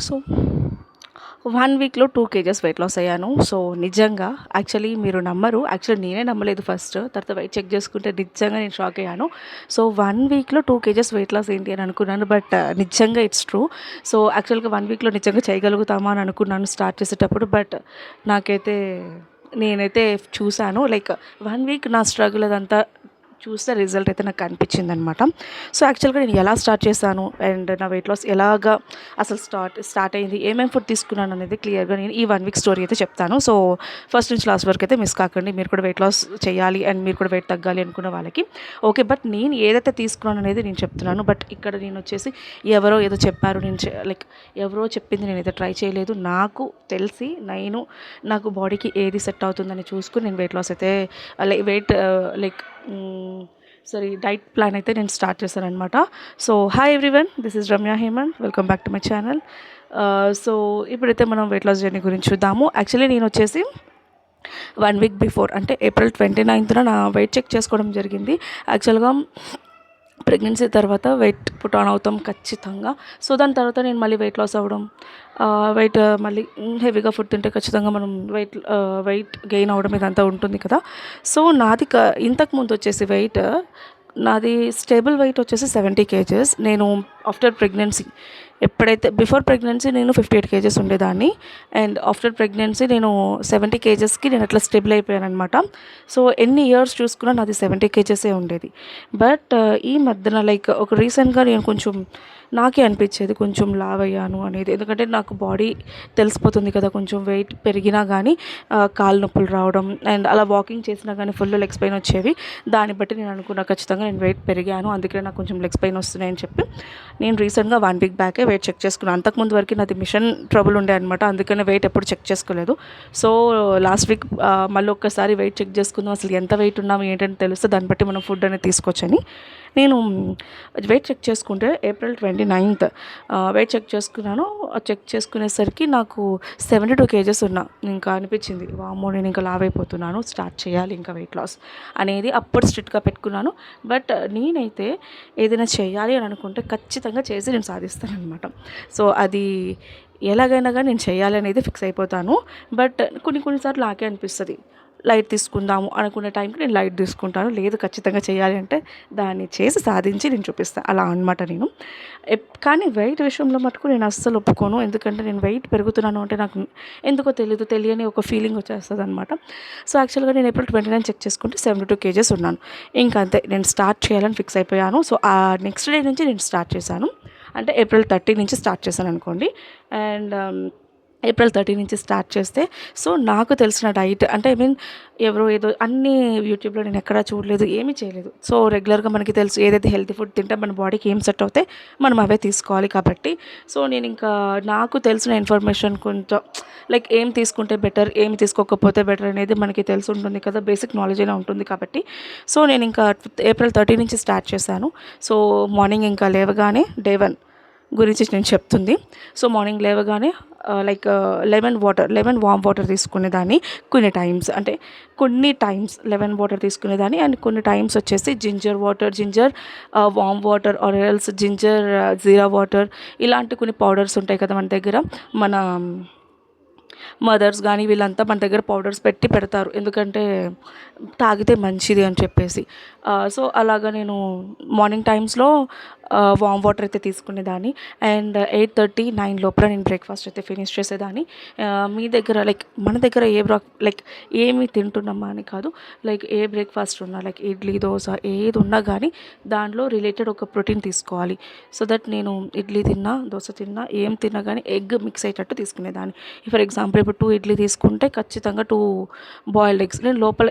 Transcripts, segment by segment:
So 1 వీక్‌లో 2 KGs weight loss అయ్యాను. So నిజంగా యాక్చువల్లీ మీరు నమ్మరు. యాక్చువల్లీ నేనే నమ్మలేదు ఫస్ట్. తర్వాత వెయిట్ చెక్ చేసుకుంటే నిజంగా నేను షాక్ అయ్యాను. సో 1 వీక్‌లో 2 కేజెస్ వెయిట్ లాస్ ఏంటి అని అనుకున్నాను. బట్ నిజంగా ఇట్స్ ట్రూ. సో యాక్చువల్‌గా 1 వీక్‌లో నిజంగా చేయగలుగుతామా అని అనుకున్నాను స్టార్ట్ చేసేటప్పుడు. బట్ నాకైతే నేనైతే చూసాను. లైక్ 1 వీక్ నా స్ట్రగుల్ అదంతా చూస్తే రిజల్ట్ అయితే నాకు కనిపించిందనమాట. సో యాక్చువల్గా నేను ఎలా స్టార్ట్ చేశాను అండ్ నా వెయిట్ లాస్ ఎలాగా అసలు స్టార్ట్ అయింది, ఏమేమి ఫుడ్ తీసుకున్నాను అనేది క్లియర్గా నేను ఈ 1 వీక్ స్టోరీ అయితే చెప్తాను. సో ఫస్ట్ నుంచి లాస్ట్ వరకు అయితే మిస్ కాకండి. మీరు కూడా వెయిట్ లాస్ చేయాలి అండ్ మీరు కూడా వెయిట్ తగ్గాలి అనుకున్న వాళ్ళకి ఓకే. బట్ నేను ఏదైతే తీసుకున్నాను అనేది నేను చెప్తున్నాను. బట్ ఇక్కడ నేను వచ్చేసి ఎవరో ఏదో చెప్పారు, నేను లైక్ ఎవరో చెప్పింది నేనైతే ట్రై చేయలేదు. నాకు తెలిసి నాకు బాడీకి ఏది సెట్ అవుతుందని చూసుకుని నేను వెయిట్ లాస్ అయితే వెయిట్ లైక్ డైట్ ప్లాన్ అయితే నేను స్టార్ట్ చేశాననమాట. So hi everyone, this is Ramya Hemanth, welcome back to my channel. So ఇప్పుడైతే మనం వెయిట్ లాస్ జర్నీ గురించి చూద్దాము. యాక్చువల్లీ నేను వచ్చేసి 1 వీక్ బిఫోర్ అంటే ఏప్రిల్ 29న నా వెయిట్ చెక్ చేసుకోవడం జరిగింది. యాక్చువల్గా ప్రెగ్నెన్సీ తర్వాత వెయిట్ పుట్ ఆన్ అవుతాం ఖచ్చితంగా. సో దాని తర్వాత నేను మళ్ళీ వెయిట్ లాస్ అవ్వడం, వెయిట్ మళ్ళీ హెవీగా ఫుడ్ తింటే ఖచ్చితంగా మనం వెయిట్ గెయిన్ అవ్వడం ఇదంతా ఉంటుంది కదా. సో నాది ఇంతకుముందు వచ్చేసి నాది స్టేబుల్ వెయిట్ వచ్చేసి 70 కేజెస్. నేను ఆఫ్టర్ ప్రెగ్నెన్సీ ఎప్పుడైతే బిఫోర్ ప్రెగ్నెన్సీ నేను 58 కేజెస్ ఉండేదాన్ని అండ్ ఆఫ్టర్ ప్రెగ్నెన్సీ నేను 70 కేజెస్కి నేను అట్లా స్టేబుల్ అయిపోయాను అనమాట. సో ఎన్ని ఇయర్స్ చూసుకున్నా నాది 70 కేజెసే ఉండేది. బట్ ఈ మధ్యన లైక్ ఒక రీసెంట్గా నేను కొంచెం నాకే అనిపించేది కొంచెం లావ్ అయ్యాను అనేది. ఎందుకంటే నాకు బాడీ తెలిసిపోతుంది కదా, కొంచెం వెయిట్ పెరిగినా కానీ కాళ్ళు నొప్పులు రావడం అండ్ అలా వాకింగ్ చేసినా కానీ ఫుల్ లెగ్స్ పెయిన్ వచ్చేవి. దాన్ని బట్టి నేను అనుకున్నా ఖచ్చితంగా నేను వెయిట్ పెరిగాను, అందుకే నాకు కొంచెం లెగ్స్ పెయిన్ వస్తున్నాయని చెప్పి నేను రీసెంట్గా 1 వీక్ బ్యాకే వెయిట్ చెక్ చేసుకున్నాను. అంతకుముందు వరకు నాది మిషన్ ట్రబుల్ ఉండే అనమాట, అందుకనే వెయిట్ ఎప్పుడు చెక్ చేసుకోలేదు. సో లాస్ట్ వీక్ మళ్ళీ ఒక్కసారి వెయిట్ చెక్ చేసుకుందాం, అసలు ఎంత వెయిట్ ఉన్నాము ఏంటని తెలిస్తే దాన్ని బట్టి మనం ఫుడ్ అనేది తీసుకోవచ్చని నేను వెయిట్ చెక్ చేసుకుంటే ఏప్రిల్ 29th వెయిట్ చెక్ చేసుకున్నాను. చెక్ చేసుకునేసరికి నాకు 72 కేజెస్ ఉన్నా. ఇంకా అనిపించింది వామ్మో నేను ఇంకా లావ్ అయిపోతున్నాను, స్టార్ట్ చేయాలి ఇంకా వెయిట్ లాస్ అనేది అప్పుడు స్ట్రిక్ట్గా పెట్టుకున్నాను. బట్ నేనైతే ఏదైనా చేయాలి అని అనుకుంటే ఖచ్చితంగా చేసి నేను సాధిస్తాను అనమాట. సో అది ఎలాగైనా కానీ నేను చేయాలి అనేది ఫిక్స్ అయిపోతాను. బట్ కొన్నిసార్లు నాకే అనిపిస్తుంది లైట్ తీసుకుందాము అనుకునే టైంకి నేను లైట్ తీసుకుంటాను. లేదు ఖచ్చితంగా చేయాలి అంటే దాన్ని చేసి సాధించి నేను చూపిస్తాను అలా అనమాట నేను. కానీ వెయిట్ విషయంలో మటుకు నేను అస్సలు ఒప్పుకోను. ఎందుకంటే నేను వెయిట్ పెరుగుతున్నాను అంటే నాకు ఎందుకో తెలియని ఒక ఫీలింగ్ వచ్చేస్తుంది అనమాట. సో యాక్చువల్గా నేను ఏప్రిల్ 29 చెక్ చేసుకుంటే 72 కేజెస్ ఉన్నాను. ఇంకా అంతే, నేను స్టార్ట్ చేయాలని ఫిక్స్ అయిపోయాను. సో ఆ నెక్స్ట్ డే నుంచి నేను స్టార్ట్ చేశాను. అంటే ఏప్రిల్ 30 నుంచి స్టార్ట్ చేశాను అనుకోండి. అండ్ ఏప్రిల్ 30 నుంచి స్టార్ట్ చేస్తే సో నాకు తెలిసిన డైట్ అంటే ఎవరో ఏదో అన్నీ యూట్యూబ్లో నేను ఎక్కడా చూడలేదు, ఏమీ చేయలేదు. సో రెగ్యులర్గా మనకి తెలుసు ఏదైతే హెల్తీ ఫుడ్ తింటే మన బాడీకి ఏం సెట్ అవుతే మనం అవే తీసుకోవాలి కాబట్టి. సో నేను ఇంకా నాకు తెలిసిన ఇన్ఫర్మేషన్ కొంచెం లైక్ ఏం తీసుకుంటే బెటర్, ఏం తీసుకోకపోతే బెటర్ అనేది మనకి తెలిసి ఉంటుంది కదా, బేసిక్ నాలెడ్జ్ అయినా ఉంటుంది కాబట్టి. సో నేను ఇంకా ఏప్రిల్ 30 నుంచి స్టార్ట్ చేశాను. సో మార్నింగ్ ఇంకా లేవగానే డే 1 గురించి నేను చెప్తుంది. సో మార్నింగ్ లేవగానే లెమన్ వామ్ వాటర్ తీసుకునేదాన్ని కొన్ని టైమ్స్ లెమన్ వాటర్ తీసుకునేదాన్ని అండ్ కొన్ని టైమ్స్ వచ్చేసి ginger warm water or else ginger jeera water ఇలాంటి కొన్ని పౌడర్స్ ఉంటాయి కదా మన దగ్గర. మన మదర్స్ కానీ వీళ్ళంతా మన దగ్గర పౌడర్స్ పెడతారు, ఎందుకంటే తాగితే మంచిది అని చెప్పేసి. సో అలాగా నేను మార్నింగ్ టైమ్స్లో వామ్ వాటర్ అయితే తీసుకునేదాన్ని అండ్ 8:30, 9 లోపల నేను బ్రేక్ఫాస్ట్ అయితే ఫినిష్ చేసేదాన్ని. మీ దగ్గర మన దగ్గర ఏమి తింటున్నామా అని కాదు, ఏ బ్రేక్ఫాస్ట్ ఉన్నా ఇడ్లీ దోశ ఏది ఉన్నా కానీ దాంట్లో రిలేటెడ్ ఒక ప్రోటీన్ తీసుకోవాలి. సో దట్ నేను ఇడ్లీ తిన్నా దోశ తిన్నా ఏం తిన్నా కానీ ఎగ్ మిక్స్ అయ్యేటట్టు తీసుకునేదాన్ని. ఫర్ ఎగ్జాంపుల్ ఇప్పుడు 2 ఇడ్లీ తీసుకుంటే ఖచ్చితంగా 2 బాయిల్డ్ ఎగ్స్. నేను లోపల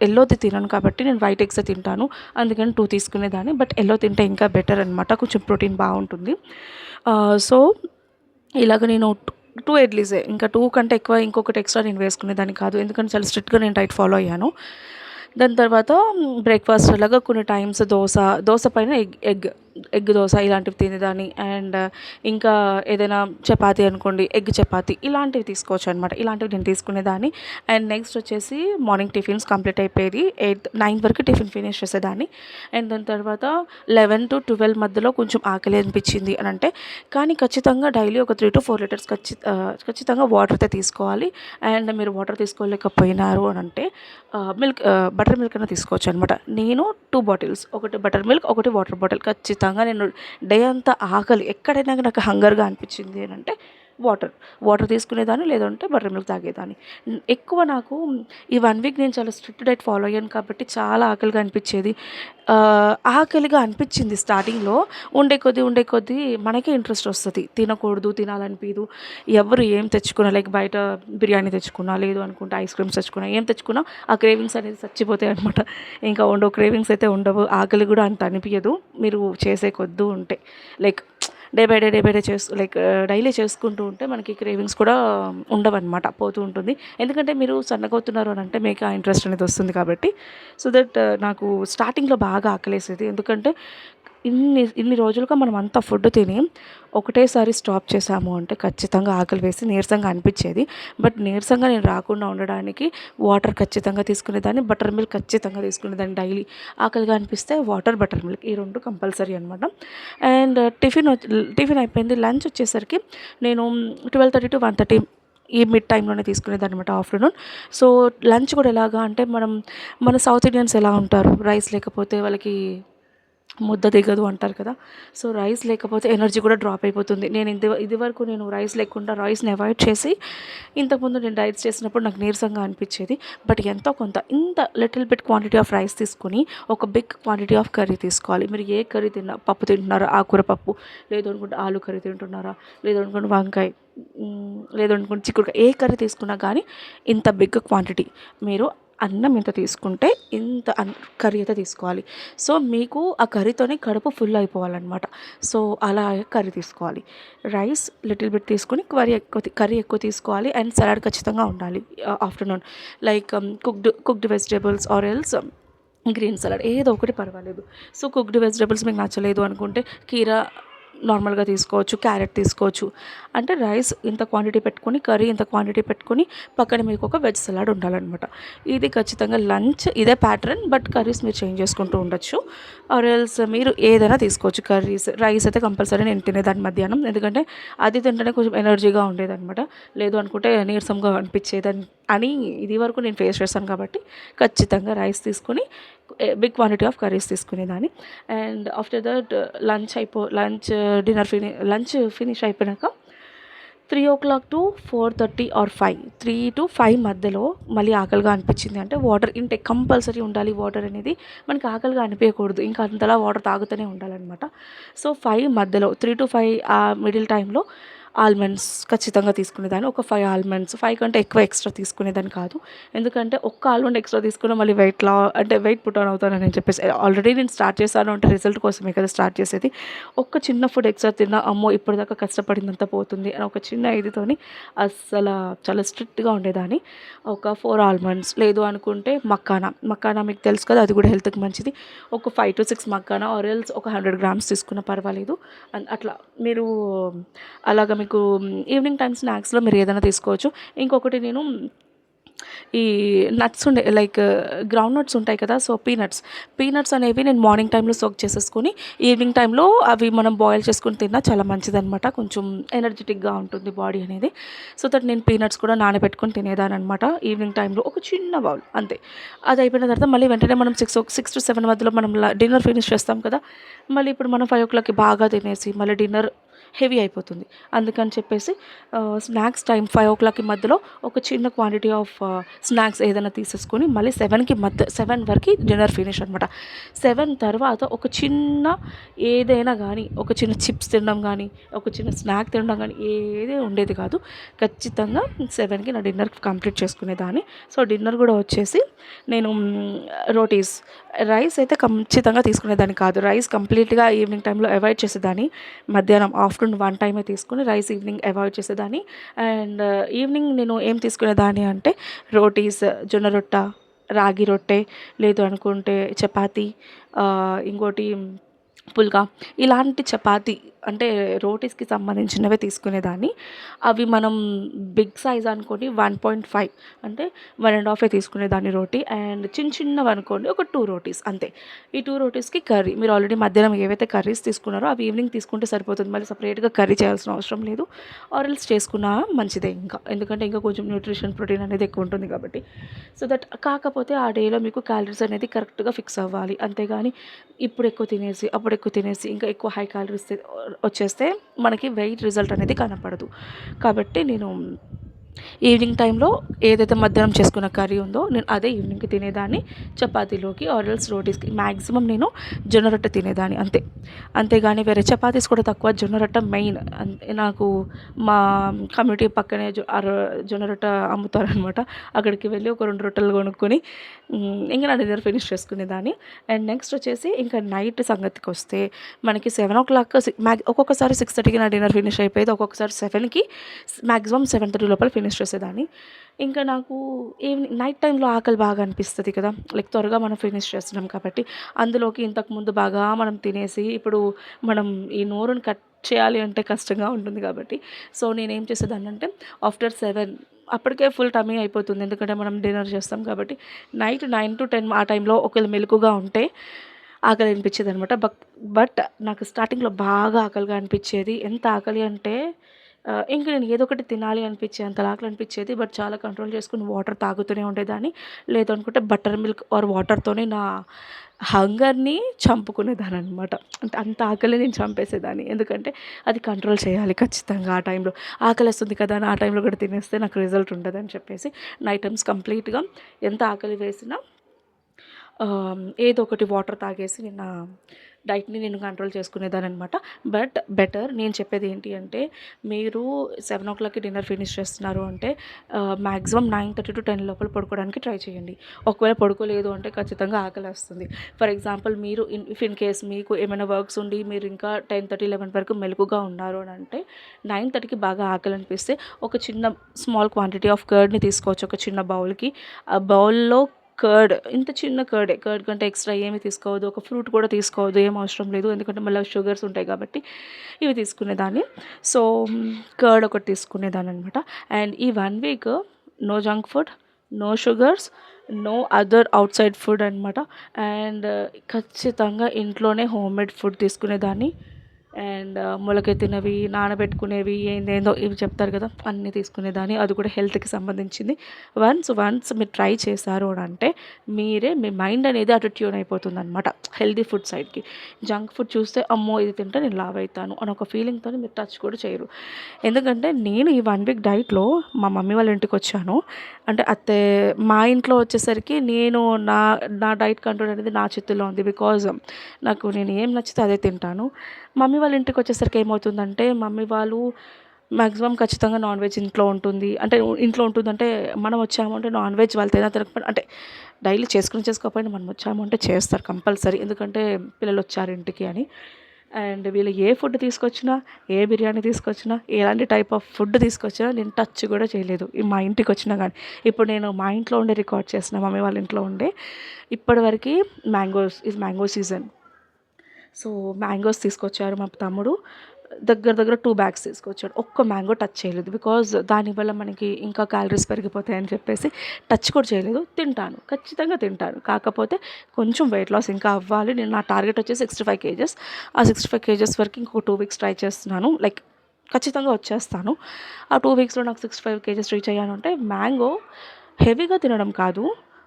ఎల్లోది తినను కాబట్టి నేను వైట్ ఎగ్స్ తింటాను, అందుకని 2 తీసుకునేదాన్ని. బట్ ఎల్లో తింటే ఇంకా బెటర్ అనమాట, కొంచెం ప్రోటీన్ బాగుంటుంది. సో ఇలాగ నేను 2 ఇడ్లీసే, ఇంకా 2 కంటే ఎక్కువ ఇంకొకటి ఎక్స్ట్రా నేను వేసుకునేదాన్ని కాదు, ఎందుకంటే చాలా స్ట్రిక్ట్గా నేను డైట్ ఫాలో అయ్యాను. దాని తర్వాత బ్రేక్ఫాస్ట్ అలాగా కొన్ని టైమ్స్ దోశ పైన ఎగ్ ఎగ్ దోస ఇలాంటివి తినేదాన్ని. అండ్ ఇంకా ఏదైనా చపాతీ అనుకోండి, ఎగ్ చపాతీ ఇలాంటివి తీసుకోవచ్చు అనమాట. ఇలాంటివి నేను తీసుకునేదాన్ని. అండ్ నెక్స్ట్ వచ్చేసి మార్నింగ్ టిఫిన్స్ కంప్లీట్ అయిపోయేది. 9 వరకు టిఫిన్ ఫినిష్ చేసేదాన్ని. అండ్ దాని తర్వాత 11-12 మధ్యలో కొంచెం ఆకలి అనిపించింది అని అంటే, కానీ ఖచ్చితంగా డైలీ ఒక 3-4 లీటర్స్ ఖచ్చితంగా వాటర్ అయితే తీసుకోవాలి. అండ్ మీరు వాటర్ తీసుకోలేకపోయినారు అని అంటే బటర్ మిల్క్ అయినా తీసుకోవచ్చు అనమాట. నేను 2 బాటిల్స్, ఒకటి బటర్ మిల్క్, ఒకటి వాటర్ బాటిల్ ఖచ్చితంగా నేను డే అంతా ఆకలి ఎక్కడైనా నాకు హంగర్గా అనిపించింది అని అంటే వాటర్ తీసుకునేదాన్ని, లేదంటే బటర్ మిల్క్ తాగేదాన్ని. ఎక్కువ నాకు ఈ 1 వీక్ నేను చాలా స్ట్రిక్ట్ డైట్ ఫాలో అయ్యాను కాబట్టి చాలా ఆకలిగా అనిపించేది. ఆకలిగా అనిపించింది స్టార్టింగ్లో. ఉండే కొద్దీ మనకే ఇంట్రెస్ట్ వస్తుంది, తినకూడదు, తినాలనిపించదు. ఎవరు ఏం తెచ్చుకున్నా, లైక్ బయట బిర్యానీ తెచ్చుకున్నా, లేదు అనుకుంటే ఐస్ క్రీమ్స్ తెచ్చుకున్నా, ఏం తెచ్చుకున్నా ఆ క్రేవింగ్స్ అనేది చచ్చిపోతాయి అనమాట. ఇంకా ఉండవు, క్రేవింగ్స్ అయితే ఉండవు. ఆకలి కూడా అంత అనిపించదు మీరు చేసే కొద్దు ఉంటే. Like day by day like daily చేసుకుంటూ ఉంటే మనకి క్రేవింగ్స్ కూడా ఉండవన్నమాట, పోతూ ఉంటుంది. ఎందుకంటే మీరు సన్నగవుతున్నారు అని అంటే మీకు ఆ ఇంట్రెస్ట్ అనేది వస్తుంది కాబట్టి. సో దట్ నాకు స్టార్టింగ్లో బాగా ఆకలేసేది. ఎందుకంటే ఇన్ని రోజులుగా మనం అంత ఫుడ్ తిని ఒకటేసారి స్టాప్ చేసాము అంటే ఖచ్చితంగా ఆకలి వేసి నీరసంగా అనిపించేది. బట్ నీరసంగా నేను రాకుండా ఉండడానికి వాటర్ ఖచ్చితంగా తీసుకునేదాన్ని, బటర్ మిల్క్ ఖచ్చితంగా తీసుకునేదాన్ని డైలీ. ఆకలిగా అనిపిస్తే వాటర్, బటర్ మిల్క్ ఈ 2 కంపల్సరీ అనమాట. అండ్ టిఫిన్ అయిపోయింది. లంచ్ వచ్చేసరికి నేను 12:30-1:30 ఈ మిడ్ టైంలోనే తీసుకునేదాన్ని అనమాట, ఆఫ్టర్నూన్. సో లంచ్ కూడా ఎలాగా అంటే మన సౌత్ ఇండియన్స్ ఎలా ఉంటారు, రైస్ లేకపోతే వాళ్ళకి ముద్ద దిగదు అంటారు కదా. సో రైస్ లేకపోతే ఎనర్జీ కూడా డ్రాప్ అయిపోతుంది. నేను ఇదివరకు నేను రైస్ లేకుండా రైస్ని అవాయిడ్ చేసి, ఇంతకుముందు నేను డైట్స్ చేసినప్పుడు నాకు నీరసంగా అనిపించేది. బట్ ఎంతో కొంత ఇంత little bit quantity of rice తీసుకుని ఒక బిగ్ క్వాంటిటీ ఆఫ్ కర్రీ తీసుకోవాలి. మీరు ఏ కర్రీ పప్పు తింటున్నారా, ఆకుకూర పప్పు, లేదు అనుకుంటే ఆలు కర్రీ తింటున్నారా, లేదు అనుకుంటే వంకాయ, లేదు అనుకుంటే చిక్కుడుకాయ, ఏ కర్రీ తీసుకున్నా కానీ ఇంత బిగ్ క్వాంటిటీ మీరు అన్నం ఇంత తీసుకుంటే ఇంత కర్రీ అయితే తీసుకోవాలి. సో మీకు ఆ కర్రీతోనే కడుపు ఫుల్ అయిపోవాలన్నమాట. సో అలా కర్రీ తీసుకోవాలి. రైస్ లిటిల్ బిట్ తీసుకొని కర్రీ ఎక్కువ తీసుకోవాలి. అండ్ సలాడ్ ఖచ్చితంగా ఉండాలి afternoon. Like cooked vegetables or else green salad ఏదో ఒకటి పర్వాలేదు. సో కుక్డ్ వెజిటేబుల్స్ మీకు నచ్చలేదు అనుకుంటే కీరా నార్మల్గా తీసుకోవచ్చు, క్యారెట్ తీసుకోవచ్చు. అంటే రైస్ ఇంత క్వాంటిటీ పెట్టుకొని, కర్రీ ఇంత క్వాంటిటీ పెట్టుకొని, పక్కన మీకు ఒక వెజ్ సలాడ్ ఉండాలన్నమాట. ఇది ఖచ్చితంగా లంచ్ ఇదే ప్యాటర్న్. బట్ కర్రీస్ మీరు చేంజ్ చేసుకుంటూ ఉండొచ్చు. ఆర్ ఎల్స్ మీరు ఏదైనా తీసుకోవచ్చు కర్రీస్. రైస్ అయితే కంపల్సరీ నేను తినేదాన్ని మధ్యాహ్నం, ఎందుకంటే అది తింటేనే కొంచెం ఎనర్జీగా ఉండేదన్నమాట. లేదు అనుకుంటే నీరసంగా అనిపించేదని అని ఇది వరకు నేను ఫేస్ చేశాను కాబట్టి ఖచ్చితంగా రైస్ తీసుకొని బిగ్ క్వాంటిటీ ఆఫ్ కర్రీస్ తీసుకునేదాన్ని. And after that lunch finish అయిపోయాక 3:00-4:30 ఆర్ 5, 3-5 మధ్యలో మళ్ళీ ఆకలిగా అనిపించింది అంటే వాటర్ ఇంటేక్ కంపల్సరీ ఉండాలి. వాటర్ అనేది మనకి ఆకలిగా అనిపించకూడదు, ఇంకా అంతలా వాటర్ తాగుతూనే ఉండాలన్నమాట. సో 5 మధ్యలో 3-5 ఆ మిడిల్ టైంలో ఆల్మండ్స్ ఖచ్చితంగా తీసుకునేదాన్ని. ఒక 5 ఆల్మండ్స్, 5 కంటే ఎక్కువ ఎక్స్ట్రా తీసుకునేదాన్ని కాదు. ఎందుకంటే ఒక్క ఆల్మండ్ ఎక్స్ట్రా తీసుకున్న మళ్ళీ వెయిట్ పుట్ ఆన్ అవుతానని చెప్పేసి, ఆల్రెడీ నేను స్టార్ట్ చేశాను అంటే రిజల్ట్ కోసమే కదా స్టార్ట్ చేసేది. ఒక్క చిన్న ఫుడ్ ఎక్స్ట్రా తిన్నా అమ్మో ఇప్పటిదాకా కష్టపడిందంతా పోతుంది అని ఒక చిన్న ఇదితోని అస్సలు చాలా స్ట్రిక్ట్గా ఉండేదాన్ని. ఒక 4 ఆల్మండ్స్, లేదు అనుకుంటే మక్కానా మీకు తెలుసు కదా, అది కూడా హెల్త్కి మంచిది. ఒక 5-6 మక్కానా ఆర్ ఎల్స్ ఒక 100 గ్రామ్స్ తీసుకున్న పర్వాలేదు. అట్లా మీరు అలాగా మీకు ఈవినింగ్ టైం స్నాక్స్లో మీరు ఏదైనా తీసుకోవచ్చు. ఇంకొకటి నేను ఈ నట్స్ లైక్ గ్రౌండ్ నట్స్ ఉంటాయి కదా. సో పీనట్స్ అనేవి నేను మార్నింగ్ టైంలో సోక్ చేసేసుకొని ఈవినింగ్ టైంలో అవి మనం బాయిల్ చేసుకుని తిన్నా చాలా మంచిదన్నమాట. కొంచెం ఎనర్జెటిక్గా ఉంటుంది బాడీ అనేది. సో దట్ నేను పీనట్స్ కూడా నానబెట్టుకొని తినేదాన్ని అనమాట ఈవినింగ్ టైంలో, ఒక చిన్న బౌల్ అంతే. అది అయిపోయిన తర్వాత మళ్ళీ వెంటనే మనం 6-7 మధ్యలో మనం డిన్నర్ ఫినిష్ చేస్తాం కదా. మళ్ళీ ఇప్పుడు మనం 5 బాగా తినేసి మళ్ళీ డిన్నర్ హెవీ అయిపోతుంది. అందుకని చెప్పేసి స్నాక్స్ టైం 5 మధ్యలో ఒక చిన్న క్వాంటిటీ ఆఫ్ స్నాక్స్ ఏదైనా తీసేసుకొని మళ్ళీ 7 వరకు డిన్నర్ ఫినిష్ అనమాట. 7 తర్వాత ఒక చిన్న ఏదైనా కానీ, ఒక చిన్న చిప్స్ తినడం కానీ, ఒక చిన్న స్నాక్ తినడం కానీ ఏది ఉండేది కాదు. ఖచ్చితంగా 7కి నా డిన్నర్ కంప్లీట్ చేసుకునేదాన్ని. సో డిన్నర్ కూడా వచ్చేసి నేను రోటీస్, రైస్ అయితే ఖచ్చితంగా తీసుకునేదాన్ని కాదు. రైస్ కంప్లీట్గా ఈవినింగ్ టైంలో అవాయిడ్ చేసేదాన్ని. మధ్యాహ్నం ఆఫ్టర్నూన్ 1 టైమే తీసుకుని రైస్ ఈవినింగ్ అవాయిడ్ చేసేదాన్ని. అండ్ ఈవినింగ్ నేను ఏం తీసుకునేదాన్ని అంటే రోటీస్, జొన్న రొట్ట, రాగి రొట్టె, లేదు అనుకుంటే చపాతీ, ఇంకోటి పుల్కా ఇలాంటి చపాతీ అంటే రోటీస్‌కి సంబంధించినవే తీసుకునేదాన్ని. అవి మనం బిగ్ సైజ్ అనుకోండి 1.5 అంటే 1 తీసుకునేదాన్ని రోటీ. అండ్ చిన్నవనుకోండి ఒక 2 రోటీస్ అంతే. ఈ 2 రోటీస్‌కి కర్రీ. మీరు ఆల్రెడీ మధ్యాహ్నం ఏవైతే కర్రీస్ తీసుకున్నారో అవి ఈవినింగ్ తీసుకుంటే సరిపోతుంది. మళ్ళీ సెపరేట్‌గా కర్రీ చేయాల్సిన అవసరం లేదు. ఆర్ ఎల్స్ చేసుకున్నా మంచిదే ఇంకా. ఎందుకంటే ఇంకా కొంచెం న్యూట్రిషన్, ప్రోటీన్ అనేది ఎక్కువ ఉంటుంది కాబట్టి. సో దట్ కాకపోతే ఆ డేలో మీకు క్యాలరీస్ అనేది కరెక్ట్‌గా ఫిక్స్ అవ్వాలి. అంతేగాని ఇప్పుడు ఎక్కువ తినేసి, అప్పుడు ఎక్కువ తినేసి ఇంకా ఎక్కువ హై క్యాలరీస్ వచ్చేస్తే మనకి వెయిట్ రిజల్ట్ అనేది కనపడదు. కాబట్టి నేను ఈవినింగ్ టైంలో ఏదైతే మధ్యాహ్నం చేసుకున్న కర్రీ ఉందో నేను అదే ఈవినింగ్‌కి తినేదాన్ని. చపాతీలోకి ఆర్ ఎల్స్ రోటీస్‌కి మాక్సిమం నేను జొన్న రొట్టె తినేదాన్ని అంతే. అంతేగాని వేరే చపాతీస్ కూడా తక్కువ. జొన్న రొట్టె మెయిన్. నాకు మా కమ్యూనిటీ పక్కనే జొన్న రొట్టె అమ్ముతారనమాట. అక్కడికి వెళ్ళి ఒక 2 రొట్టెలు కొనుక్కొని ఇంక నా డిన్నర్ ఫినిష్ చేసుకునేదాన్ని. అండ్ నెక్స్ట్ వచ్చేసి ఇంకా నైట్ సంగతికొస్తే మనకి 7:00 ఒక్కొక్కసారి 6:30కి నా డిన్నర్ ఫినిష్ అయిపోయేది. ఒక్కొక్కసారి 7కి మాక్సిమం 7:30 లోపల ఫినిష్ చేసేదాన్ని. ఇంకా నాకు ఈవినింగ్ నైట్ టైంలో ఆకలి బాగా అనిపిస్తది కదా! లైక్ త్వరగా మనం ఫినిష్ చేస్తున్నాం కాబట్టి. అందులోకి ఇంతకుముందు బాగా మనం తినేసి ఇప్పుడు మనం ఈ నోరుని కట్ చేయాలి అంటే కష్టంగా ఉంటుంది కాబట్టి. సో నేనేం చేసేదాన్నంటే ఆఫ్టర్ 7 అప్పటికే ఫుల్ టమ్మీ అయిపోతుంది. ఎందుకంటే మనం డిన్నర్ చేస్తాం కాబట్టి. నైట్ 9-10 ఆ టైంలో ఒకవేళ మెలకువగా ఉంటే ఆకలి అనిపించేదనమాట. బట్ నాకు స్టార్టింగ్‌లో బాగా ఆకలిగా అనిపిచ్చేది. ఎంత ఆకలి అంటే ఇంక నేను ఏదో ఒకటి తినాలి అనిపించేంత ఆకలి అనిపించేది. బట్ చాలా కంట్రోల్ చేసుకొని వాటర్ తాగుతూనే ఉండేదాన్ని. లేదనుకుంటే బటర్ మిల్క్ ఆర్ వాటర్‌తోనే నా హంగర్‌ని చంపుకునేదాన్ననమాట. అంటే అంత ఆకలి నేను చంపేసేదాన్ని. ఎందుకంటే అది కంట్రోల్ చేయాలి ఖచ్చితంగా ఆ టైంలో. ఆకలేస్తుంది కదా అని ఆ టైంలో కూడా తినేస్తే నాకు రిజల్ట్ ఉండదని చెప్పేసి నైట్ టైమ్స్ కంప్లీట్‌గా ఎంత ఆకలి వేసినా ఏదో ఒకటి వాటర్ తాగేసి నేను నా డైట్‌ని నేను కంట్రోల్ చేసుకునేదాన్ననమాట. బట్ బెటర్ నేను చెప్పేది ఏంటి అంటే మీరు 7:00కి డిన్నర్ ఫినిష్ చేస్తున్నారు అంటే మాక్సిమం 9:30-10 లోపల పడుకోవడానికి ట్రై చేయండి. ఒకవేళ పడుకోలేదు అంటే ఖచ్చితంగా ఆకలేస్తుంది. ఫర్ ఎగ్జాంపుల్ మీరు ఇన్ కేస్ మీకు ఏమైనా వర్క్స్ ఉండి మీరు ఇంకా 10:30, 11 వరకు మెలకువగా ఉన్నారు అని అంటే 9:30కి బాగా ఆకలి అనిపిస్తే ఒక చిన్న స్మాల్ క్వాంటిటీ ఆఫ్ కర్డ్‌ని తీసుకోవచ్చు ఒక చిన్న బౌల్‌కి. ఆ బౌల్‌లో ఇంత చిన్న కర్డ్ కంటే ఎక్స్ట్రా ఏమి తీసుకోవద్దు. ఒక ఫ్రూట్ కూడా తీసుకోవద్దు. ఏం అవసరం లేదు. ఎందుకంటే మళ్ళీ షుగర్స్ ఉంటాయి కాబట్టి ఇవి తీసుకునేదాన్ని. సో, కర్డ్ ఒకటి తీసుకునేదాన్ననమాట. అండ్ ఈ 1 week no junk food, no sugars, no other outside food అనమాట. అండ్ ఖచ్చితంగా ఇంట్లోనే హోమ్‌మేడ్ ఫుడ్ తీసుకునేదాన్ని. అండ్ మొలకెత్తినవి, నానబెట్టుకునేవి ఏందేందో ఇవి చెప్తారు కదా! అన్నీ తీసుకునేదాన్ని. అది కూడా హెల్త్‌కి సంబంధించింది. వన్స్ మీరు ట్రై చేశారు అనంటే మీ మైండ్ అనేది అటు ట్యూన్ అయిపోతుందనమాట హెల్తీ ఫుడ్ సైడ్‌కి. జంక్ ఫుడ్ చూస్తే అమ్మో! ఇది తింటే నేను లావైతాను అని ఒక ఫీలింగ్‌తోని మీరు టచ్ కూడా చేయరు. ఎందుకంటే నేను ఈ 1 వీక్ డైట్‌లో మా మమ్మీ వాళ్ళ ఇంటికొచ్చాను. అంటే మా ఇంట్లో వచ్చేసరికి నేను నా నా డైట్ కంట్రోల్ అనేది నా చేతుల్లో ఉంది. బికాజ్ నేను ఏం నచ్చితే అదే తింటాను. మమ్మీ వాళ్ళ ఇంటికొచ్చేసరికి ఏమవుతుందంటే మమ్మీ వాళ్ళు మాక్సిమం ఖచ్చితంగా నాన్ వెజ్ ఇంట్లో ఉంటుంది. అంటే ఇంట్లో ఉంటుందంటే మనం వచ్చాము అంటే నాన్ వెజ్ వాళ్ళు తినకపోయినా అంటే డైలీ చేసుకోకపోయినా మనం వచ్చాము అంటే చేస్తారు కంపల్సరీ. ఎందుకంటే పిల్లలొచ్చారు ఇంటికి అని. అండ్ వీళ్ళు ఏ ఫుడ్ తీసుకొచ్చినా, ఏ బిర్యానీ తీసుకొచ్చినా, ఎలాంటి టైప్ ఆఫ్ ఫుడ్ తీసుకొచ్చినా నేను టచ్ కూడా చేయలేదు. మా ఇంటికొచ్చినా గానీ. ఇప్పుడు నేను మా ఇంట్లో ఉండే రికార్డ్ చేస్తున్నా మమ్మీ వాళ్ళ ఇంట్లో ఉండే. ఇప్పటివరకి మ్యాంగో సీజన్. సో, మ్యాంగోస్ తీసుకొచ్చారు మా తమ్ముడు. దగ్గర దగ్గర 2 బ్యాగ్స్ తీసుకొచ్చాడు. ఒక్క మ్యాంగో టచ్ చేయలేదు. బికాజ్ దానివల్ల మనకి ఇంకా క్యాలరీస్ పెరిగిపోతాయని చెప్పేసి టచ్ కూడా చేయలేదు. తింటాను. ఖచ్చితంగా తింటాను. కాకపోతే కొంచెం వెయిట్ లాస్ ఇంకా అవ్వాలి. నా టార్గెట్ వచ్చేసి 65 కేజెస్. ఆ 65 కేజెస్ వరకు ఇంకొక 2 వీక్స్ ట్రై చేస్తున్నాను. లైక్ ఖచ్చితంగా వచ్చేస్తాను. ఆ 2 వీక్స్‌లో నాకు 65 కేజెస్ రీచ్ అయ్యాను అంటే మ్యాంగో హెవీగా తినడం కాదు.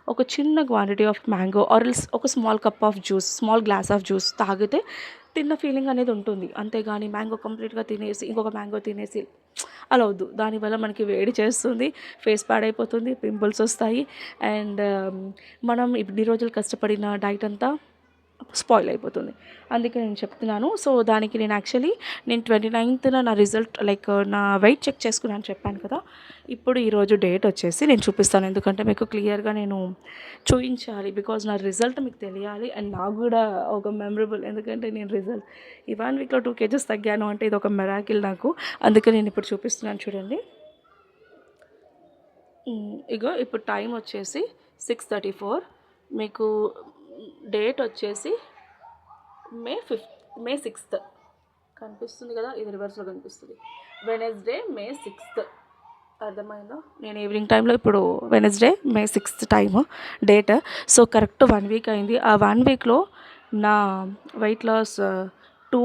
ఒక చిన్న quantity of mango or else ఒక స్మాల్ గ్లాస్ ఆఫ్ జ్యూస్ తాగితే తిన్న ఫీలింగ్ అనేది ఉంటుంది. అంతేగాని మ్యాంగో కంప్లీట్‌గా తినేసి, ఇంకొక మ్యాంగో తినేసి అలా వద్దు. దానివల్ల మనకి వేడి చేస్తుంది, ఫేస్ పాడైపోతుంది, పింపుల్స్ వస్తాయి. అండ్ మనం ఇన్ని రోజులు కష్టపడిన డైట్ అంతా స్పాయిల్ అయిపోతుంది. అందుకే నేను చెప్తున్నాను. సో, దానికి నేను 29థ్‌న నా రిజల్ట్ లైక్ నా వెయిట్ చెక్ చేసుకున్నాను చెప్పాను కదా! ఇప్పుడు ఈరోజు డేట్ వచ్చేసి నేను చూపిస్తాను. ఎందుకంటే మీకు క్లియర్‌గా నేను చూయించాలి. బికాజ్ నా రిజల్ట్ మీకు తెలియాలి. అండ్ నాకు గూడా ఒక మెమరబుల్. ఎందుకంటే నేను ఈ 1 వీక్‌లో 2 కేజెస్ తగ్గాను అంటే ఇదొక మిరాకిల్ నాకు. అందుకే నేను ఇప్పుడు చూపిస్తున్నాను చూడండి. ఇగో ఇప్పుడు టైం వచ్చేసి 6:34 మీకు డేట్ వచ్చేసి మే 5th. మే 6th కనిపిస్తుంది కదా, ఇది రివర్స్లో కనిపిస్తుంది. Wednesday May 6th. అర్థమైందా? నేను ఈవినింగ్ టైంలో ఇప్పుడు Wednesday May 6th time date. So correct 1 week అయింది. ఆ 1 వీక్లో నా weight loss 2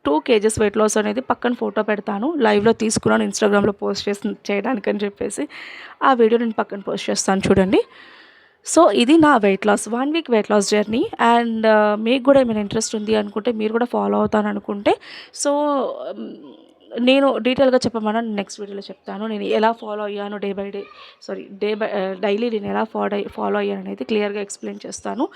2 KGs weight loss అనేది పక్కన ఫోటో పెడతాను. లైవ్లో తీసుకున్నాను, ఇన్స్టాగ్రామ్లో పోస్ట్ చేయడానికని చెప్పేసి ఆ వీడియో నేను పక్కన పోస్ట్ చేస్తాను చూడండి. సో ఇది నా weight loss 1 week weight loss journey. And మీకు కూడా ఏమైనా ఇంట్రెస్ట్ ఉంది అనుకుంటే, మీరు కూడా ఫాలో అవుతాను అనుకుంటే, సో నేను డీటెయిల్గా చెప్పమన్నా నెక్స్ట్ వీడియోలో చెప్తాను. నేను ఎలా ఫాలో అయ్యాను డైలీ నేను ఎలా ఫాలో అయ్యాను అనేది క్లియర్గా ఎక్స్ప్లెయిన్ చేస్తాను.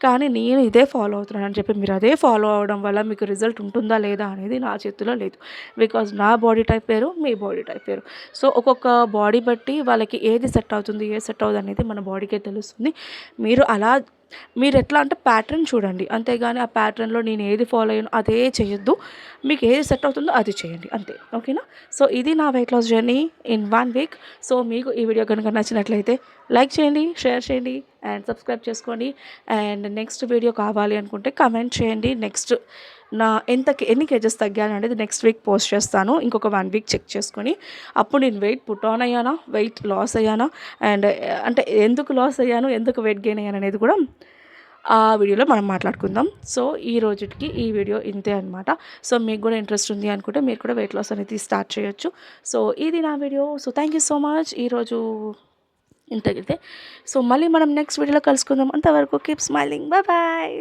కానీ నేను ఇదే ఫాలో అవుతున్నానని చెప్పి మీరు అదే ఫాలో అవ్వడం వల్ల మీకు రిజల్ట్ ఉంటుందా లేదా అనేది నా చేతిలో లేదు. బికాజ్ నా బాడీ టైప్ వేరు, మీ బాడీ టైప్ వేరు. సో ఒక్కొక్క బాడీ బట్టి వాళ్ళకి ఏది సెట్ అవుతుంది, ఏది సెట్ అవుతుంది అనేది మన బాడీకే తెలుస్తుంది. మీరు ఎట్లా అంటే ప్యాటర్న్ చూడండి, అంతేగాని ఆ ప్యాటర్న్లో నేను ఏది ఫాలో అయ్యాను అదే చేయొద్దు. మీకు ఏది సెట్ అవుతుందో అది చేయండి అంతే. ఓకేనా? సో ఇది నా weight loss journey in 1 week. So మీకు ఈ వీడియో కనుక నచ్చినట్లయితే లైక్ చేయండి, షేర్ చేయండి అండ్ సబ్స్క్రైబ్ చేసుకోండి. అండ్ నెక్స్ట్ వీడియో కావాలి అనుకుంటే కమెంట్ చేయండి. నెక్స్ట్ ఎన్ని కేజెస్ తగ్గాను అనేది నెక్స్ట్ వీక్ పోస్ట్ చేస్తాను. ఇంకొక 1 వీక్ చెక్ చేసుకొని అప్పుడు నేను వెయిట్ పుట్ ఆన్ అయ్యానా, వెయిట్ లాస్ అయ్యానా, అండ్ అంటే ఎందుకు లాస్ అయ్యాను, ఎందుకు వెయిట్ గెయిన్ అయ్యాను అనేది కూడా ఆ వీడియోలో మనం మాట్లాడుకుందాం. సో ఈ రోజుకి ఈ వీడియో ఇంతే అనమాట. సో మీకు కూడా ఇంట్రెస్ట్ ఉంది అనుకుంటే మీరు కూడా వెయిట్ లాస్ అనేది స్టార్ట్ చేయొచ్చు. సో ఇది నా video. So thank you so much. ఈరోజు ఇంతకైతే. సో మళ్ళీ మనం నెక్స్ట్ వీడియోలో కలుసుకుందాం. అంతవరకు కీప్ స్మైలింగ్. Bye bye.